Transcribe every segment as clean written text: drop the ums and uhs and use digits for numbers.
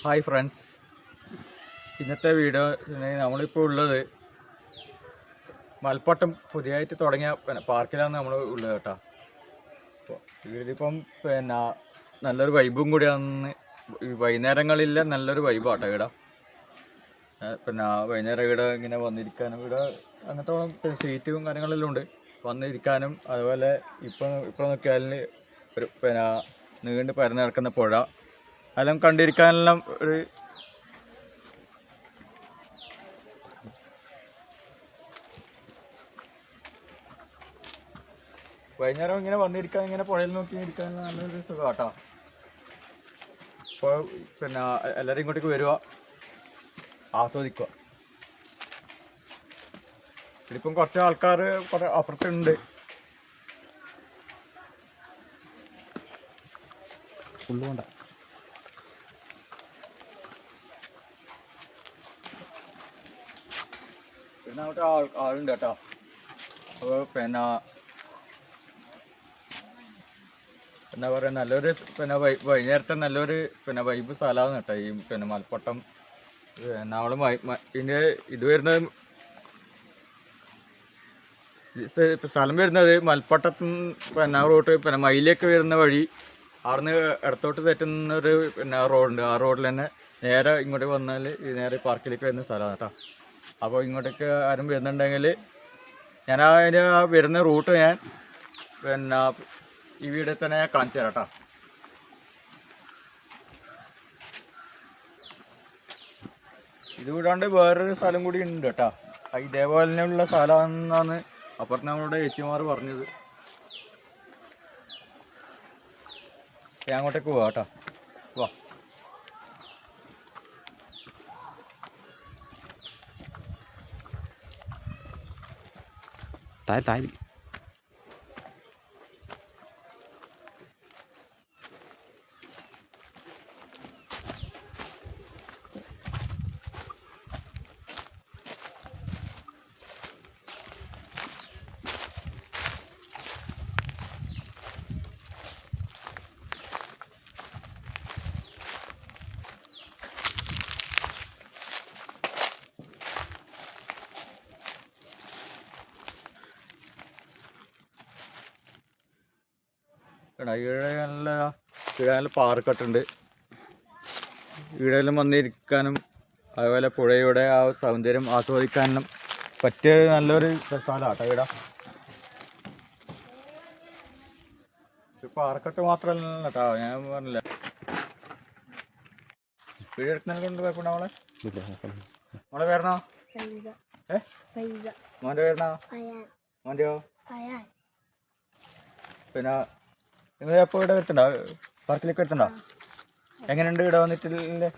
Hi friends, ഇന്നത്തെ video നമ്മളിപ്പോൾ ഉള്ളത് മൽപ്പട്ടം പുതിയതായിട്ട് തുടങ്ങിയ പാർക്കിലാണ് നമ്മൾ ഉള്ളത് കേട്ടോ. അപ്പോൾ ഇതിപ്പം നല്ലൊരു വൈബും കൂടിയാണെന്ന് വൈകുന്നേരങ്ങളിലെ നല്ലൊരു വൈബാട്ടോ ഇവിടെ. വൈകുന്നേരം ഇവിടെ ഇങ്ങനെ വന്നിരിക്കാനും ഇവിടെ അങ്ങനത്തെ സീറ്റും കാര്യങ്ങളെല്ലാം ഉണ്ട്. വന്നിരിക്കാനും അതുപോലെ ഇപ്പോൾ നോക്കിയാൽ ഒരു നീണ്ട് പരന്ന് കിടക്കുന്ന പുഴ അതെല്ലാം കണ്ടിരിക്കാനെല്ലാം ഒരു വൈകുന്നേരം ഇങ്ങനെ വന്നിരിക്കാൻ ഇങ്ങനെ പുഴയിൽ നോക്കി ഇരിക്കാൻ നല്ലൊരു സുഖം കേട്ടോ. അപ്പോൾ എല്ലാവരും ഇങ്ങോട്ടേക്ക് വരിക, ആസ്വദിക്കുക. ഇതിപ്പം കുറച്ച് ആൾക്കാർ കുറേ അപ്പുറത്തുണ്ട്. ഫുള്ളുകൊണ്ട പിന്നെ അവിടെ ആളുണ്ട് കേട്ടോ. അപ്പോൾ എന്താ പറയുക, നല്ലൊരു വൈകുന്നേരത്തെ നല്ലൊരു വൈബ് സ്ഥലമാണ് കേട്ടോ ഈ മൽപ്പട്ടം. നമ്മള് ഇതിൻ്റെ ഇത് വരുന്നത് സ്ഥലം വരുന്നത് മൽപ്പട്ടത്ത് റൂട്ട് മയിലേക്ക് വരുന്ന വഴി അവിടുന്ന് ഇടത്തോട്ട് തെറ്റുന്നൊരു റോഡുണ്ട്. ആ റോഡിൽ തന്നെ നേരെ ഇങ്ങോട്ട് വന്നാൽ നേരെ പാർക്കിലേക്ക് വരുന്ന സ്ഥലമാണ് കേട്ടോ. അപ്പോൾ ഇങ്ങോട്ടേക്ക് ആരും വരുന്നുണ്ടെങ്കിൽ ഞാൻ അതിന് വരുന്ന റൂട്ട് ഞാൻ ഈ വീഡിയോ തന്നെ ഞാൻ കാണിച്ചു തരാം കേട്ടോ. ഇത് കൂടാണ്ട് വേറൊരു സ്ഥലം കൂടി ഉണ്ട് കേട്ടോ. ഇതേപോലെ തന്നെയുള്ള സ്ഥലമാണെന്നാണ് അപ്പുറത്ത് നമ്മളുടെ ചേച്ചിമാർ പറഞ്ഞത്. ഞാൻ അങ്ങോട്ടേക്ക് പോവാം കേട്ടോ. വാ. താഴെ ഇവിടെ നല്ല പാർക്കൊട്ടുണ്ട്. ഇവിടെയെല്ലാം വന്നിരിക്കാനും അതുപോലെ പുഴയുടെ ആ സൗന്ദര്യം ആസ്വദിക്കാനും പറ്റിയ നല്ലൊരു സ്ഥലമാണ് കേട്ടോ ഇവിടെ. പാർക്കൊട്ട് മാത്രമല്ല കേട്ടോ, ഞാൻ പറഞ്ഞില്ല. വീഡിയോ എടുക്കുന്നതിനെ കൊണ്ട് പോയപ്പോ മോളെ പേരണോ? മോൻ്റെ പേരണോ? മോൻ്റെയോ? പിന്നെ നിങ്ങൾ എപ്പോൾ ഇവിടെ എത്തണ്ടോ? പാർക്കിലേക്ക് എത്തണ്ടോ? എങ്ങനെയുണ്ട് ഇവിടെ വന്നിട്ടില്ലേ?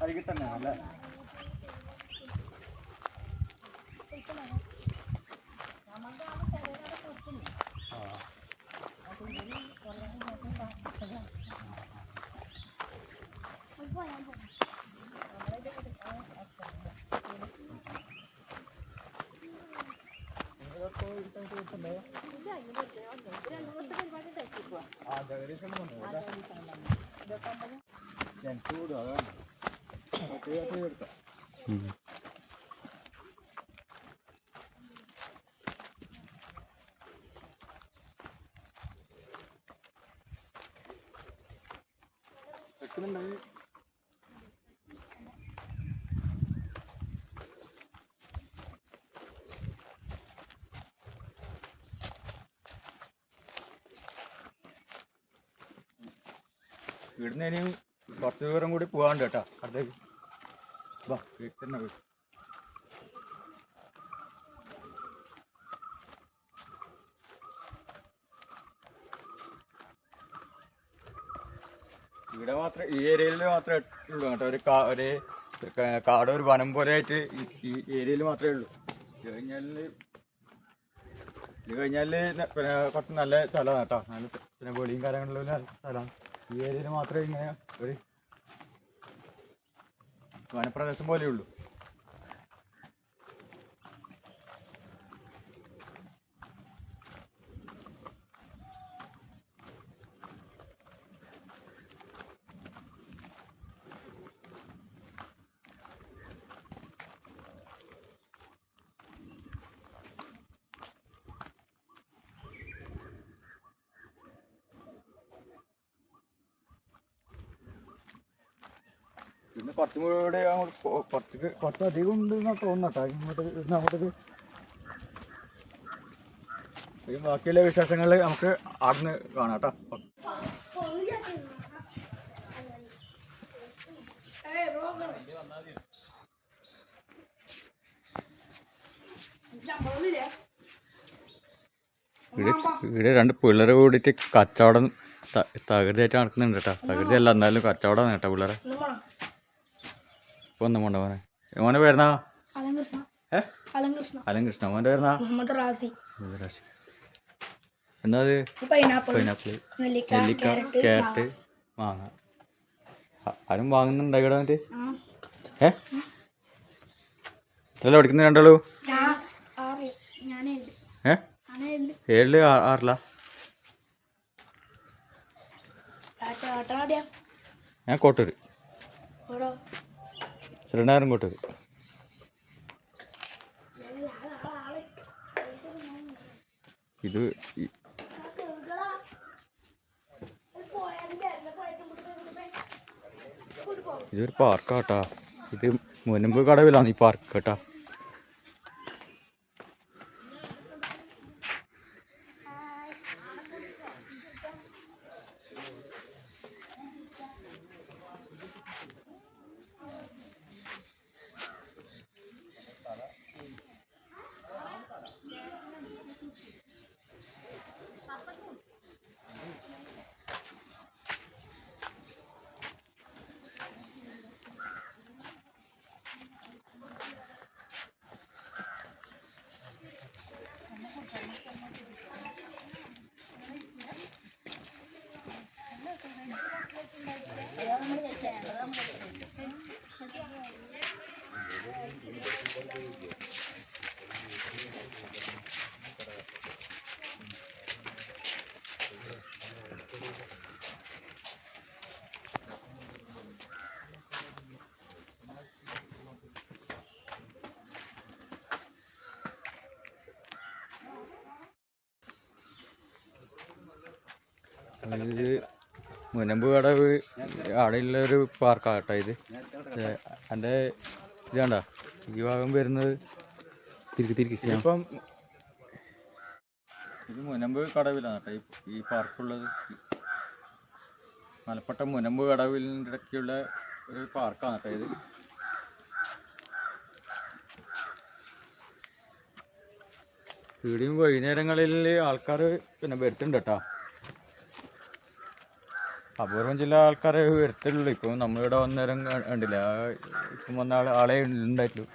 അരികിൽ തന്നെ അല്ലേ? ഇവിടുന്ന് ഇനി കുറച്ച് ദൂരം കൂടി പോകാണ്ട് കേട്ടോ. അടുത്തേക്ക് വാ, വീട്ടിൽ ഇവിടെ മാത്രമേ ഈ ഏരിയയിൽ മാത്രമേ ഉള്ളൂ കേട്ടോ. ഒരു കാട്, ഒരു വനം പോലെ ആയിട്ട് ഈ ഏരിയയിൽ മാത്രമേ ഉള്ളൂ. ഇത് കഴിഞ്ഞാൽ കുറച്ച് നല്ല സ്ഥലമാണ് കേട്ടോ. നല്ല വെളിയും കാര്യങ്ങളിലും നല്ല സ്ഥലമാണ്. ഈ ഏരിയയിൽ മാത്രമേ ഇങ്ങനെ ഒരു വനപ്രദേശം പോലെയുള്ളൂ. പിന്നെ കുറച്ചും കൂടെ കുറച്ചധികം ഉണ്ട് എന്നാ തോന്നട്ടോ അങ്ങോട്ടേക്ക്. ബാക്കിയുള്ള വിശേഷങ്ങൾ നമുക്ക് അവിടുന്ന് കാണാം കേട്ടോ. ഇവിടെ രണ്ട് പിള്ളേരെ കൂടിയിട്ട് കച്ചവടം തകൃതിയായിട്ട് നടക്കുന്നുണ്ട് കേട്ടോ. തകൃതി അല്ല, എന്നാലും കച്ചവടമാണ് കേട്ടോ പിള്ളേരെ. ഇപ്പൊ ഒന്നും മോനെ മോനെ പേരുന്നാ അലങ്കൃഷ്ണ. മോൻ്റെ പേരുന്നാ എന്താ അത്? പൈനാപ്പിൾ, നെല്ലിക്ക, ക്യാരറ്റ്, മാങ്ങ. ആരും വാങ്ങുന്നുണ്ടോ ഇവിടെ വന്നിട്ട്? എത്രയല്ല പഠിക്കുന്നത് രണ്ടാളൂ? 7 6 ഞാൻ കോട്ടൂര്, ശ്രീനഗരം കോട്ടൂര്. ഇതൊരു പാർക്കാട്ടാ. ഇത് മുൻപ് കടവിലാണ് ഈ പാർക്ക് കേട്ടാ. ഇത് മുനമ്പ് കടവ് അവിടെയുള്ളൊരു പാർക്കാണ് കേട്ടോ ഇത്. എൻ്റെ ഇത് കണ്ട ഈ ഭാഗം വരുന്നത് ഇപ്പം ഇത് മുനമ്പ് കടവിലാണ് കേട്ടോ ഈ പാർക്കുള്ളത്. മലപ്പട്ടം മുനമ്പ് കടവിൻ്റെ ഇടയ്ക്കുള്ള ഒരു പാർക്കാണ് കേട്ടോ ഇത്. ഇവിടെയും വൈകുന്നേരങ്ങളിൽ ആൾക്കാർ പിന്നെ വരുത്തുണ്ട് കേട്ടോ. അപൂർവം ചില ആൾക്കാരെ വരുത്തുള്ളൂ. ഇപ്പം നമ്മളിവിടെ വന്നേരം കണ്ടില്ല, ഇപ്പം വന്ന ആളെ ഉണ്ടായിട്ടുള്ളൂ.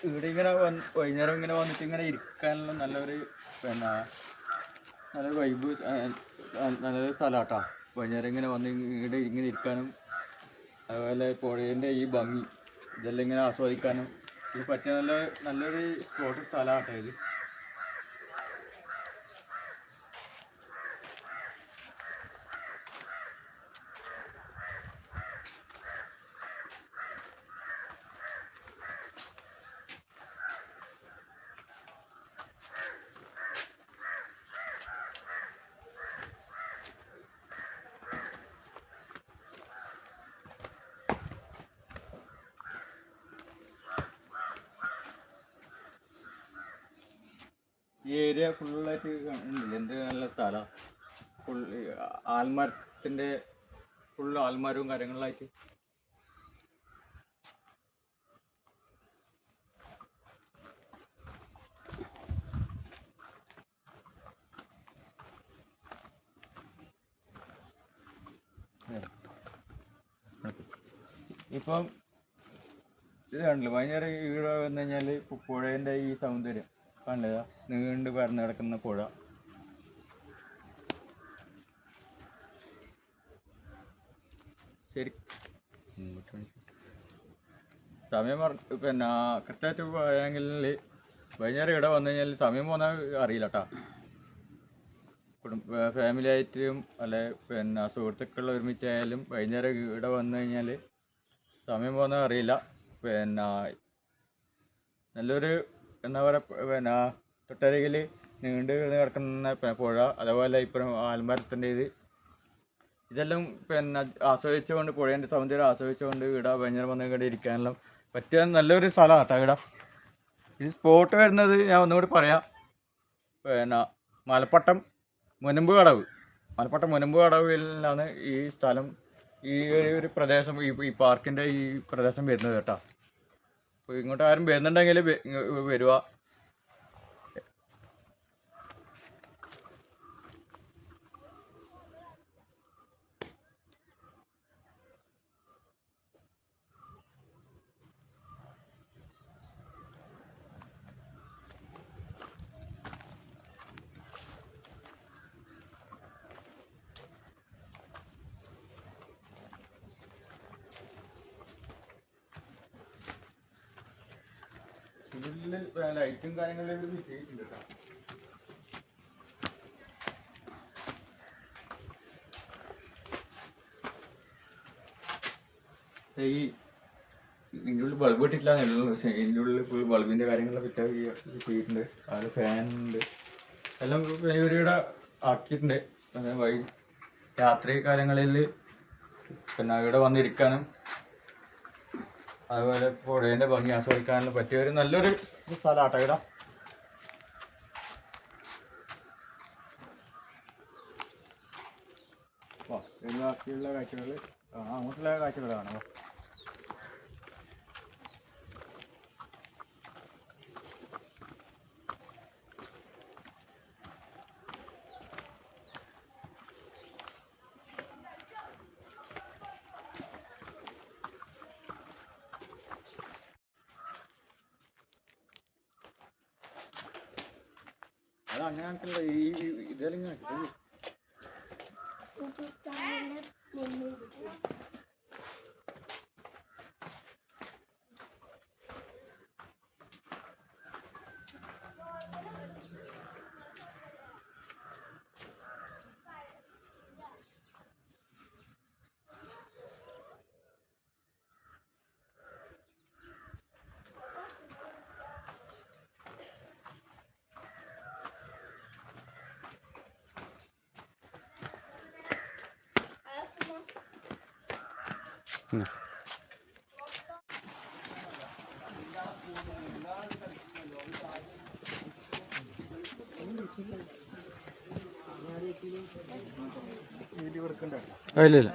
ഇവിടെ ഇങ്ങനെ വൈകുന്നേരം ഇങ്ങനെ വന്നിട്ട് ഇങ്ങനെ ഇരിക്കാനുള്ള നല്ലൊരു പിന്നെ നല്ല വൈബ്, നല്ലൊരു സ്ഥലമാട്ടോ. വൈകുന്നേരം ഇങ്ങനെ വന്ന് ഇവിടെ ഇങ്ങനെ ഇരിക്കാനും അതുപോലെ പുഴേൻ്റെ ഈ ഭംഗി ഇതെല്ലാം ഇങ്ങനെ ആസ്വദിക്കാനും ഇത് പറ്റിയ നല്ലൊരു സ്പോട്ട് സ്ഥലമാട്ടോ ഇത്. ഈ ഏരിയ ഫുള്ളായിട്ട് ഉണ്ടല്ലേ, എന്ത് നല്ല സ്ഥലമാണ്. ആൽമരത്തിൻ്റെ ഫുള്ള് ആൽമരവും കാര്യങ്ങളിലായിട്ട്. ഇപ്പം ഇത് കണ്ടില്ല, വൈകുന്നേരം ഇവിടെ വന്നു കഴിഞ്ഞാൽ പുഴേൻ്റെ ഈ സൗന്ദര്യം കണ്ടതാ, നീണ്ട് പരന്ന് കിടക്കുന്ന പുഴ. ശരി സമയം പിന്നെ കൃത്യമായിട്ട് പോയെങ്കിൽ വൈകുന്നേരം ഇവിടെ വന്നു കഴിഞ്ഞാൽ സമയം പോകുന്ന അറിയില്ല കേട്ടോ. ഫാമിലി ആയിട്ടും അല്ലെ പിന്നെ സുഹൃത്തുക്കൾ ഒരുമിച്ചായാലും വൈകുന്നേരം ഇവിടെ വന്നു കഴിഞ്ഞാൽ സമയം പോകുന്നത് അറിയില്ല. പിന്നെ നല്ലൊരു എന്താ പറയുക, പിന്നെ തൊട്ടരികിൽ നീണ്ട് കിടക്കുന്ന പുഴ, അതേപോലെ ഇപ്പം ആൽമരത്തിൻ്റെ ഇതെല്ലാം ആസ്വദിച്ചുകൊണ്ട്, പുഴേൻ്റെ സൗന്ദര്യം ആസ്വദിച്ചുകൊണ്ട് ഇവിടെ വൈകുന്നേരം വന്ന് ഇവിടെ ഇരിക്കാനെല്ലാം പറ്റിയ നല്ലൊരു സ്ഥലമാണ് കേട്ടോ ഇവിടെ. ഈ സ്പോട്ട് വരുന്നത് ഞാൻ ഒന്നുകൂടി പറയാം. മലപ്പട്ടം മുനമ്പ് കടവിലാണ് ഈ സ്ഥലം, ഈ ഒരു പ്രദേശം, ഈ പാർക്കിൻ്റെ ഈ പ്രദേശം വരുന്നത് കേട്ടോ. അപ്പോൾ ഇങ്ങോട്ട് ആരും വരുന്നുണ്ടെങ്കിൽ വരുക. ഇതിൽ ലൈറ്റും കാര്യങ്ങളിലും ചെയ്തിട്ടുണ്ട് കേട്ടോ. ഈ ഇതിൻ്റെ ഉള്ളിൽ ബൾബ് ഇട്ടിട്ടില്ല എന്നുള്ളൂ, പക്ഷേ ഇതിൻ്റെ ഉള്ളിൽ ഫുൾ ബൾബിൻ്റെ കാര്യങ്ങളൊക്കെ ചെയ്തിട്ടുണ്ട്. അത് ഫാനുണ്ട്, എല്ലാം ഇവിടെ ആക്കിയിട്ടുണ്ട്. രാത്രി കാലങ്ങളിൽ ഇവിടെ വന്നിരിക്കാനും അതുപോലെ പുഴേൻ്റെ ഭംഗി ആസ്വദിക്കാനെല്ലാം പറ്റിയ ഒരു നല്ലൊരു സ്ഥലമാട്ടോ ഇവിടെ. ബാക്കിയുള്ള കാഴ്ചകൾ അങ്ങോട്ടുള്ള കാഴ്ചകൾ കാണാം. അത് അങ്ങനെ ആക്കില്ല, ഈ ഇതെല്ലാം ആക്കിട്ട് ഇല്ല.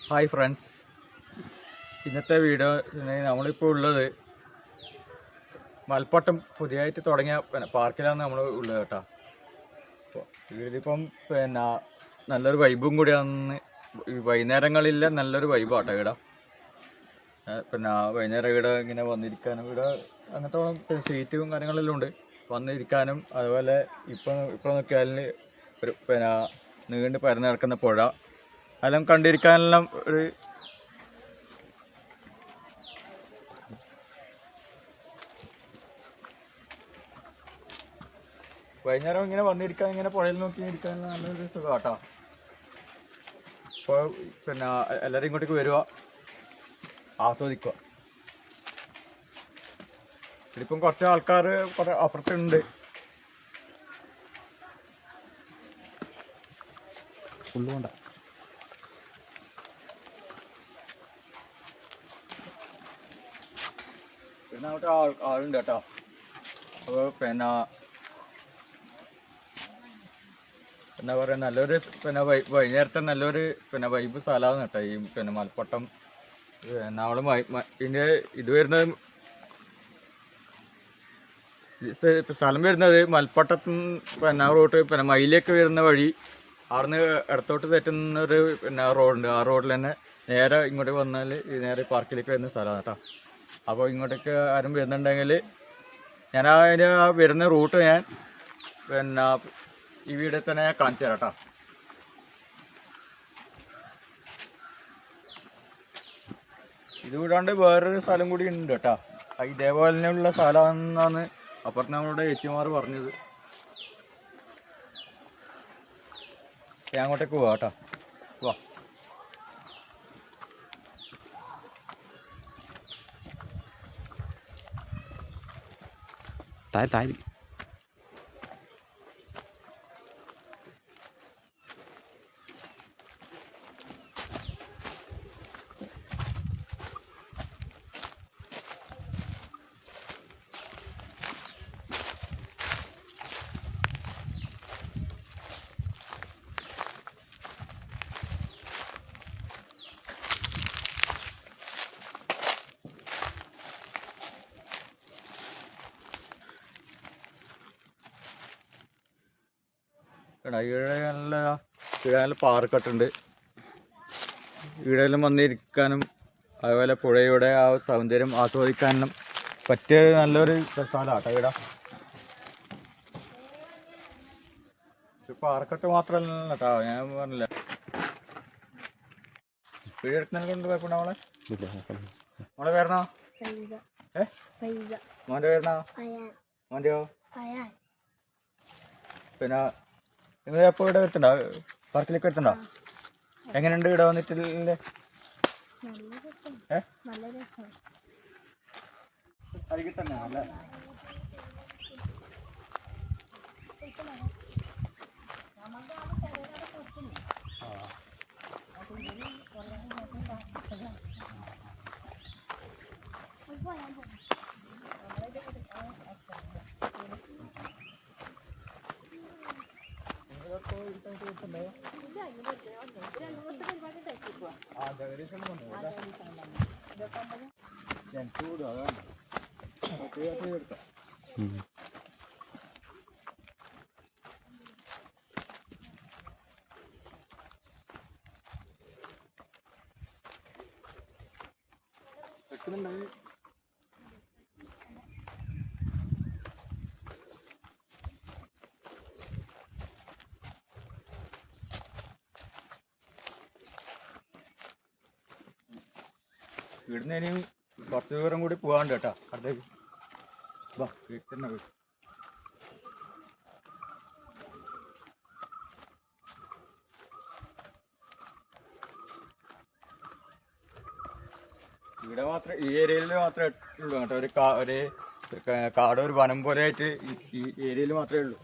ഹായ് ഫ്രണ്ട്സ്, ഇന്നത്തെ വീഡിയോ നമ്മളിപ്പോൾ ഉള്ളത് മലപ്പട്ടം പുതിയതായിട്ട് തുടങ്ങിയ പാർക്കിലാണ് നമ്മൾ ഉള്ളത് കേട്ടോ. അപ്പോൾ ഇതിപ്പം പിന്നെ നല്ലൊരു വൈബും കൂടിയാണെന്ന് ഈ വൈകുന്നേരങ്ങളിലെ നല്ലൊരു വൈബാട്ടോ ഇവിടെ. പിന്നെ വൈകുന്നേരം ഇവിടെ ഇങ്ങനെ വന്നിരിക്കാനും ഇവിടെ അങ്ങനത്തെ സീറ്റും കാര്യങ്ങളെല്ലാം ഉണ്ട്. വന്നിരിക്കാനും അതുപോലെ ഇപ്പോൾ നോക്കിയാൽ ഒരു പിന്നെ നീണ്ട് പരന്ന് കിടക്കുന്ന പുഴ അതെല്ലാം കണ്ടിരിക്കാനെല്ലാം ഒരു വൈകുന്നേരം ഇങ്ങനെ വന്നിരിക്കാൻ ഇങ്ങനെ പുഴയിൽ നോക്കി ഇരിക്കാൻ നല്ലൊരു സുഖം കേട്ടോ. അപ്പോൾ പിന്നെ എല്ലാവരും ഇങ്ങോട്ടേക്ക് വരിക, ആസ്വദിക്കുക. ഇതിപ്പം കുറച്ച് ആൾക്കാർ കുറേ അപ്പുറത്തുണ്ട്. ഫുള്ളുകൊണ്ട പിന്നെ അവിടെ ആളുണ്ട് കേട്ടോ. അപ്പോൾ പിന്നെ എന്താ പറയുക, നല്ലൊരു പിന്നെ വൈകുന്നേരത്തെ നല്ലൊരു പിന്നെ വൈബ് സ്ഥലമാണ് കേട്ടോ ഈ പിന്നെ മലപ്പട്ടം. നമ്മൾ ഇതിൻ്റെ ഇത് വരുന്നത് സ്ഥലം വരുന്നത് മലപ്പട്ടത്ത് പിന്നെ റൂട്ട് പിന്നെ മയിലേക്ക് വരുന്ന വഴി അവിടുന്ന് ഇടത്തോട്ട് തെറ്റുന്നൊരു പിന്നെ റോഡുണ്ട്. ആ റോഡിൽ തന്നെ നേരെ ഇങ്ങോട്ട് വന്നാൽ നേരെ പാർക്കിലേക്ക് വരുന്ന സ്ഥലമാണ് കേട്ടോ. അപ്പോൾ ഇങ്ങോട്ടേക്ക് ആരും വരുന്നുണ്ടെങ്കിൽ ഞാൻ അതിന് വരുന്ന റൂട്ട് ഞാൻ പിന്നെ ഈ വീഡിയോ തന്നെ ഞാൻ കാണിച്ചു തരാം കേട്ടോ. ഇത് കൂടാണ്ട് വേറൊരു സ്ഥലം കൂടി ഉണ്ട് കേട്ടോ. ഇതേപോലെയുള്ള സ്ഥലമാണെന്നാണ് അപ്പുറത്ത് നമ്മളുടെ ചേച്ചിമാർ പറഞ്ഞത്. ഞാൻ അങ്ങോട്ടേക്ക് പോവാം കേട്ടോ. വാ. താഴെ ഇവിടെ നല്ല പാർക്കൊട്ടുണ്ട്. ഇവിടെയെല്ലാം വന്നിരിക്കാനും അതുപോലെ പുഴയുടെ ആ സൗന്ദര്യം ആസ്വദിക്കാനും പറ്റിയ നല്ലൊരു സ്ഥലമാണ് കേട്ടോ. ഇവിടെ പാർക്കൊട്ട് മാത്രമല്ല കേട്ടോ, ഞാൻ പറഞ്ഞില്ല. വീട് എടുക്കുന്നതിനെ കൊണ്ട് കുഴപ്പമുണ്ടോ മോളെ? മോളെ പേരണോ? മോൻ്റെ പേരണോ? മോൻ്റെയോ? പിന്നെ നിങ്ങൾ എപ്പോൾ ഇവിടെ വരുത്തുണ്ടോ? പാർക്കിലേക്ക് വരുത്തുണ്ടോ? എങ്ങനെയുണ്ട് ഇവിടെ വന്നിട്ടില്ലേ? അരികിൽ തന്നെ അല്ലേ? ഇവിടുന്ന് ഇനിയും കുറച്ച് ദൂരം കൂടി പോകാണ്ട് കേട്ടോ. അടുത്തേക്ക് വാ, വീട്ടിൽ തന്നെ പോയി. ഇവിടെ മാത്രമേ ഈ ഏരിയയിൽ മാത്രമേ ഉള്ളൂ കേട്ടോ. ഒരു കാട് ഒരു വനം പോലെ ആയിട്ട് ഈ ഏരിയയിൽ മാത്രമേ ഉള്ളൂ.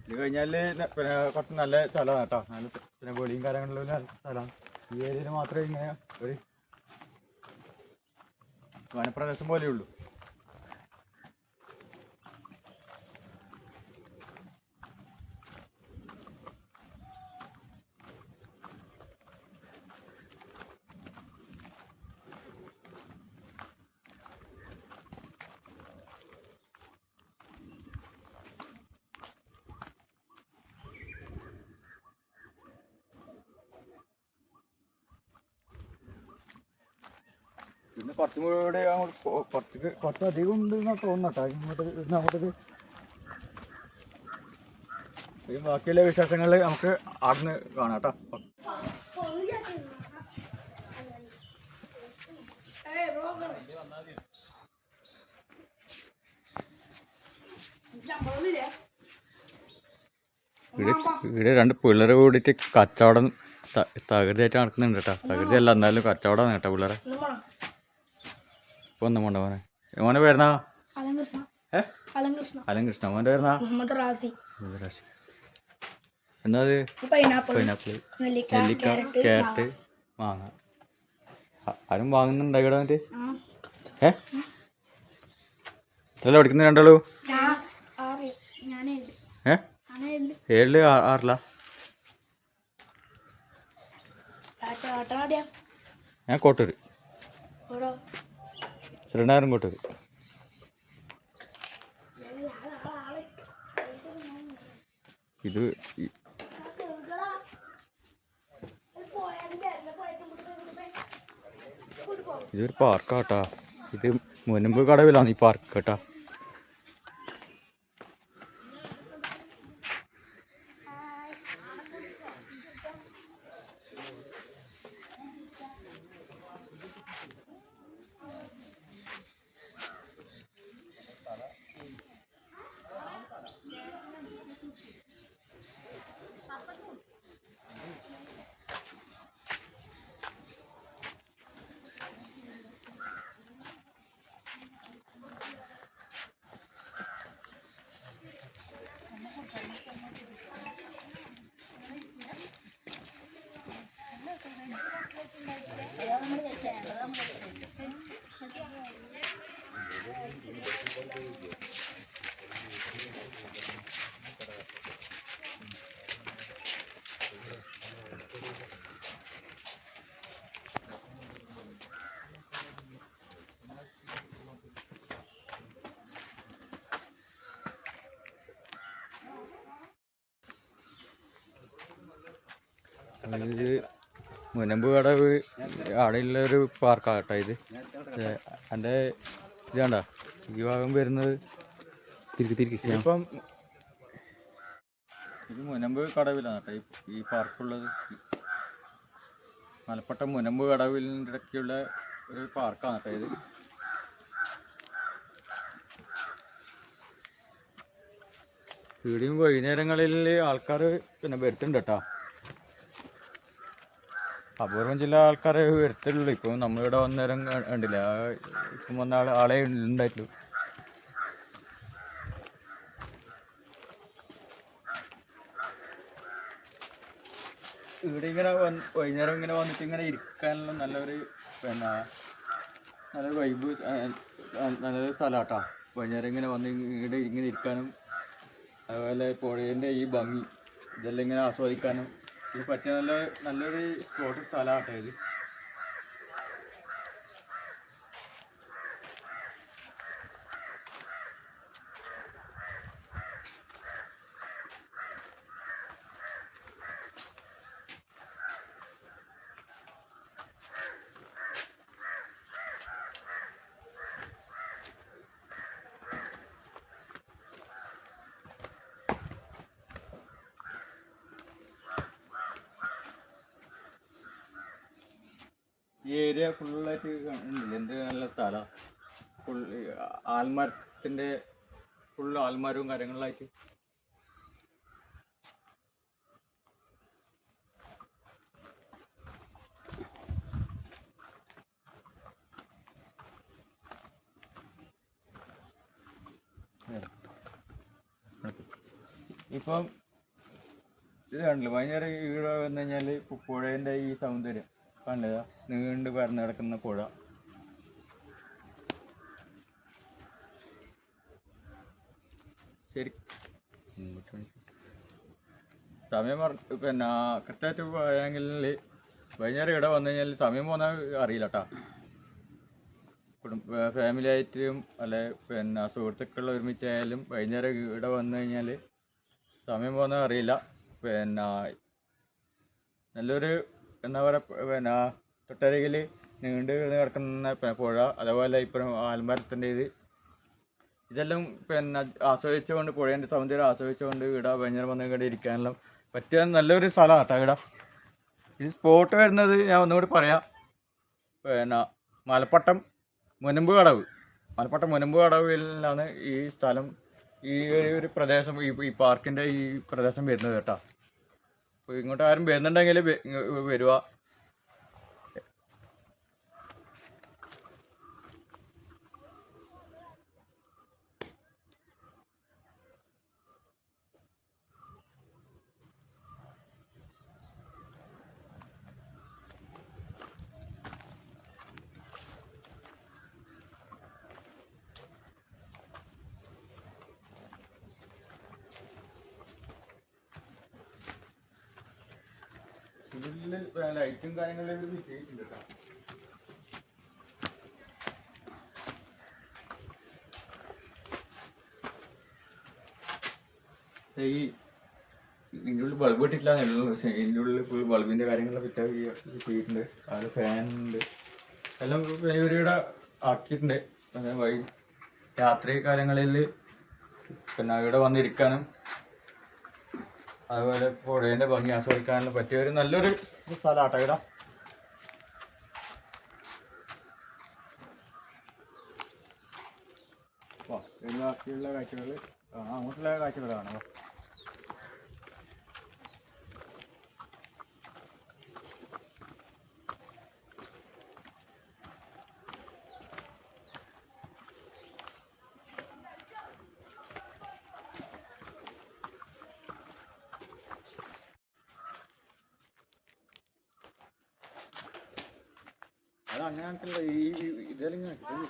ഇത് കഴിഞ്ഞാൽ പിന്നെ കുറച്ച് നല്ല സ്ഥലമാണ് കേട്ടോ. നല്ല പിന്നെ വെളിയും കാര്യങ്ങളിലും നല്ല സ്ഥലമാണ്. ഈ ഏരിയയിൽ മാത്രമേ ഇങ്ങനെ ഒരു വനപ്രദേശം പോലെയുള്ളൂ. പിന്നെ കുറച്ചും കൂടെ കുറച്ചധികം ഉണ്ട് എന്നാ തോന്നട്ടോ അങ്ങോട്ടത്. ഈ ബാക്കിയുള്ള വിശേഷങ്ങൾ നമുക്ക് അവിടുന്ന് കാണാം കേട്ടോ. ഇവിടെ രണ്ട് പിള്ളേർ കൂടിയിട്ട് കച്ചവടം തകൃതിയായിട്ട് നടക്കുന്നുണ്ട് കേട്ടോ. തകൃതി അല്ല, എന്നാലും കച്ചവടമാണ് കേട്ടോ പിള്ളേരെ. ഇപ്പൊ ഒന്നും കൊണ്ടോ മോനെ. മോനെ പേരുന്നാ? അലങ്കൃഷ്ണ. മോൻ്റെ പേരുന്നാ? എന്താ അത്? പൈനാപ്പിൾ, നെല്ലിക്ക, ക്യാരറ്റ്, മാങ്ങ. ആരും വാങ്ങുന്നുണ്ടോ ഇവിടെ വന്നിട്ട്? എത്രയല്ല പഠിക്കുന്നത് രണ്ടാളൂ? 7 6 ഞാൻ കോട്ടൂര്, ശ്രീനഗരം കോട്ടൂര്. ഇതൊരു പാർക്കാട്ടാ. ഇത് മുൻപ് കടവിലാണ് ഈ പാർക്ക് കേട്ടാ. ഇത് മുനമ്പ് കടവ് അവിടെയുള്ളൊരു പാർക്കാട്ടോ ഇത്. എൻ്റെ ഇത് കണ്ട ഈ ഭാഗം വരുന്നത് ഇപ്പം ഇത് മുനമ്പ് കടവിലാണ് കേട്ടോ ഈ പാർക്കുള്ളത്. മലപ്പട്ടം മുനമ്പ് കടവിലിൻ്റെ ഇടയ്ക്കുള്ള ഒരു പാർക്കാണ് കേട്ടോ ഇത്. ഇവിടെയും വൈകുന്നേരങ്ങളിൽ ആൾക്കാർ പിന്നെ വരുത്തുണ്ട് കേട്ടോ. അപൂർവം ചില ആൾക്കാരെ വരുത്തുള്ളൂ. ഇപ്പം നമ്മളിവിടെ വന്നേരം കണ്ടില്ല, ഇപ്പം വന്ന ആളെ ഉണ്ടായിട്ടുള്ളൂ. ഇവിടെ ഇങ്ങനെ വൈകുന്നേരം ഇങ്ങനെ വന്നിട്ട് ഇങ്ങനെ ഇരിക്കാനുള്ള നല്ലൊരു പിന്നെ നല്ലൊരു വൈബ്, നല്ലൊരു സ്ഥലമാട്ടോ. വൈകുന്നേരം ഇങ്ങനെ വന്ന് ഇവിടെ ഇങ്ങനെ ഇരിക്കാനും അതുപോലെ പുഴേൻ്റെ ഈ ഭംഗി ഇതെല്ലാം ഇങ്ങനെ ആസ്വദിക്കാനും ഇത് പറ്റിയ നല്ലൊരു സ്പോട്ട് സ്ഥലമാട്ടോ ഇത്. ഈ ഏരിയ ഫുള്ളായിട്ട് ഉണ്ടല്ലോ, എന്ത് നല്ല സ്ഥലമാണ്. ആൽമരത്തിൻ്റെ ഫുള്ള് ആൽമരവും കാര്യങ്ങളിലായിട്ട്. ഇപ്പം ഇത് കണ്ടില്ല, വൈകുന്നേരം ഇവിടെ വന്നു കഴിഞ്ഞാൽ പുഴേൻ്റെ ഈ സൗന്ദര്യം കണ്ടതാ, നീണ്ട് പരന്ന് കിടക്കുന്ന പുഴ. ശരി സമയം പിന്നെ കൃത്യമായിട്ട് പോയെങ്കിൽ വൈകുന്നേരം ഇവിടെ വന്നു കഴിഞ്ഞാൽ സമയം പോകുന്ന അറിയില്ല കേട്ടോ. ഫാമിലി ആയിട്ടും അല്ലെ പിന്നെ സുഹൃത്തുക്കൾ ഒരുമിച്ചായാലും വൈകുന്നേരം ഇവിടെ വന്നു കഴിഞ്ഞാൽ സമയം പോകുന്നത് അറിയില്ല. പിന്നെ നല്ലൊരു എന്താ പറയുക, പിന്നെ തൊട്ടരികിൽ നീണ്ട് കിടക്കുന്ന പുഴ, അതേപോലെ ഇപ്പം ആൽമരത്തിൻ്റെ ഇതെല്ലാം പിന്നെ ആസ്വദിച്ചുകൊണ്ട്, പുഴേൻ്റെ സൗന്ദര്യം ആസ്വദിച്ചുകൊണ്ട് ഇവിടെ വൈകുന്നേരം വന്ന് ഇവിടെ ഇരിക്കാനെല്ലാം പറ്റിയ നല്ലൊരു സ്ഥലമാണ് കേട്ടോ ഇവിടെ. ഈ സ്പോട്ട് വരുന്നത് ഞാൻ ഒന്നുകൂടി പറയാം. പിന്നെ മലപ്പട്ടം മുനമ്പ് കടവിലാണ് ഈ സ്ഥലം, ഈ ഒരു പ്രദേശം, ഈ പാർക്കിൻ്റെ ഈ പ്രദേശം വരുന്നത് കേട്ടോ. അപ്പോൾ ഇങ്ങോട്ട് ആരും വരുന്നുണ്ടെങ്കിൽ വരുക. ഇതിൽ ലൈറ്റും കാര്യങ്ങളിലും ചെയ്തിട്ടുണ്ട് കേട്ടോ. ഈ ഇതിൻ്റെ ഉള്ളിൽ ബൾബ് ഇട്ടിട്ടില്ല എന്നുള്ളൂ. പക്ഷേ ഇതിൻ്റെ ഉള്ളിൽ ഫുൾ ബൾബിൻ്റെ കാര്യങ്ങളൊക്കെ ചെയ്തിട്ടുണ്ട്. അതിൽ ഫാനുണ്ട്, എല്ലാം ഇവിടെ ആക്കിയിട്ടുണ്ട്. രാത്രി കാലങ്ങളിൽ പിന്നെ ഇവിടെ വന്നിരിക്കാനും അതുപോലെ പുഴേൻ്റെ ഭംഗി ആസ്വദിക്കാനെല്ലാം പറ്റിയ ഒരു നല്ലൊരു സ്ഥലമാട്ടോ ഇവിടെ. ബാക്കിയുള്ള കാഴ്ചകൾ അങ്ങോട്ടുള്ള കാഴ്ചകൾ കാണാം. അത് അങ്ങനെ ഈ ഇതെല്ലാം ഇല്ല.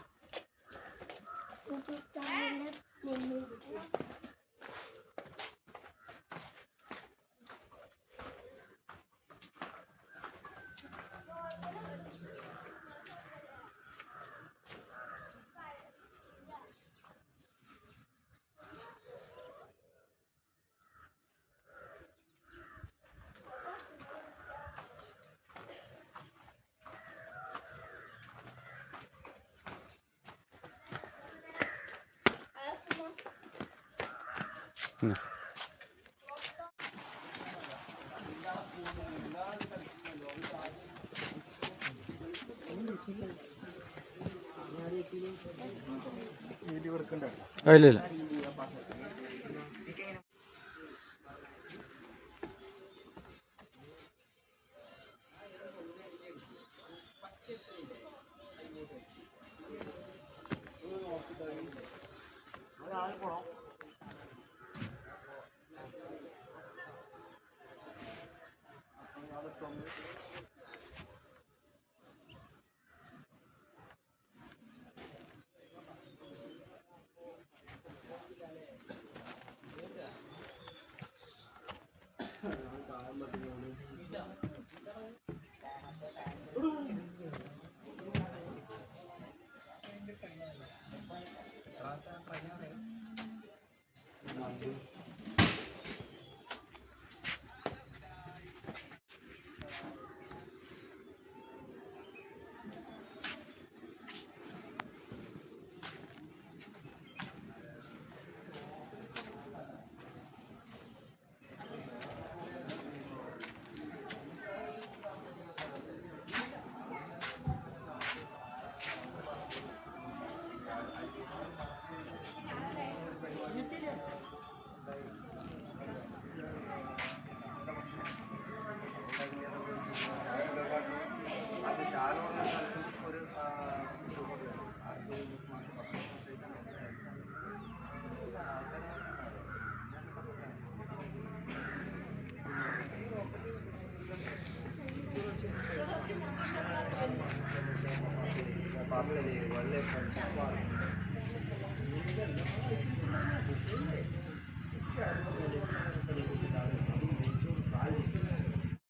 ಒಳ್ಳೆ